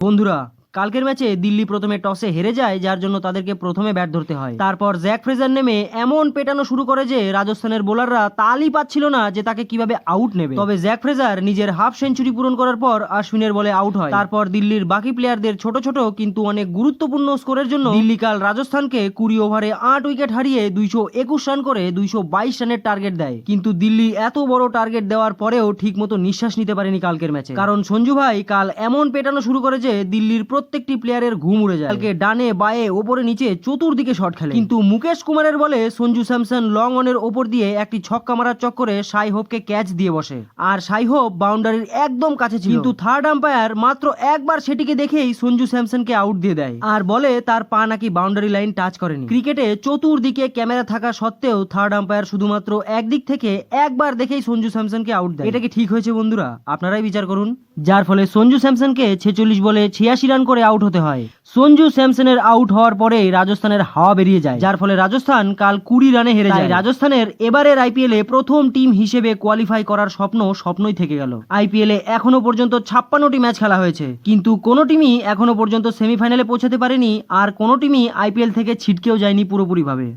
বন্ধুরা, কালকের ম্যাচে দিল্লি প্রথমে টসে হেরে যায়, যার জন্য তাদেরকে প্রথমে ব্যাট ধরতে হয়। তারপর জ্যাক ফ্রেজার নেমে এমন পেটানো শুরু করে যে রাজস্থানের বোলাররা তালই পাচ্ছিল না যে তাকে কিভাবে আউট নেবে। তবে জ্যাক ফ্রেজার নিজের হাফ সেঞ্চুরি পূরণ করার পর অশ্বিনের বলে আউট হয়। তারপর দিল্লির বাকি প্লেয়ারদের ছোট ছোট কিন্তু অনেক গুরুত্বপূর্ণ স্কোরের জন্য দিল্লি কাল রাজস্থানকে 20 ওভারে 8 উইকেট হারিয়ে 221 রান করে 222 রানের টার্গেট দেয়। কিন্তু দিল্লি এত বড় টার্গেট দেওয়ার পরেও ঠিকমতো নিঃশ্বাস নিতে পারেনি কালকের ম্যাচে, কারণ সঞ্জু ভাই কাল এমন পেটানো শুরু করে যে দিল্লির প্রত্যেকটি প্লেয়ারের ঘুম উড়ে যায়। কালকে ডানে বায়ে ওপরে নিচে চতুর্দিকে শট খেলে, কিন্তু মুকেশ কুমারের বলে সঞ্জু স্যামসন লং অনের ওপর দিয়ে একটি ছক্কা মারার চক্করে সাই হোপকে ক্যাচ দিয়ে বসে, আর সাই হোপ বাউন্ডারির একদম কাছে ছিল, কিন্তু থার্ড আম্পায়ার মাত্র একবার সেটিকে দেখেই সঞ্জু স্যামসনকে আউট দিয়ে দেয় আর বলে তার পা নাকি বাউন্ডারি লাইন টাচ করেনি। ক্রিকেটে চতুর্দিকে ক্যামেরা থাকা সত্ত্বেও থার্ড আম্পায়ার শুধুমাত্র একদিক থেকে একবার দেখেই সঞ্জু স্যামসনকে আউট দেয়। এটা কি ঠিক হয়েছে বন্ধুরা? আপনারাই বিচার করুন। যার ফলে সঞ্জু স্যামসনকে 46 বলে 86 রান করে আউট হতে হয়। সঞ্জু স্যামসনের আউট হওয়ার পরেই রাজস্থানের হাওয়া বেরিয়ে যায়, যার ফলে রাজস্থান কাল 20 রানে হেরে যায়। রাজস্থানের এবারের আইপিএলে প্রথম টিম হিসেবে কোয়ালিফাই করার স্বপ্নই থেকে গেল। আইপিএলে এখনো পর্যন্ত 56টি ম্যাচ খেলা হয়েছে, কিন্তু কোনো টিমই এখনো পর্যন্ত সেমিফাইনালে পৌঁছাতে পারেনি, আর কোনো টিমই আইপিএল থেকে ছিটকেও যায়নি পুরোপুরিভাবে।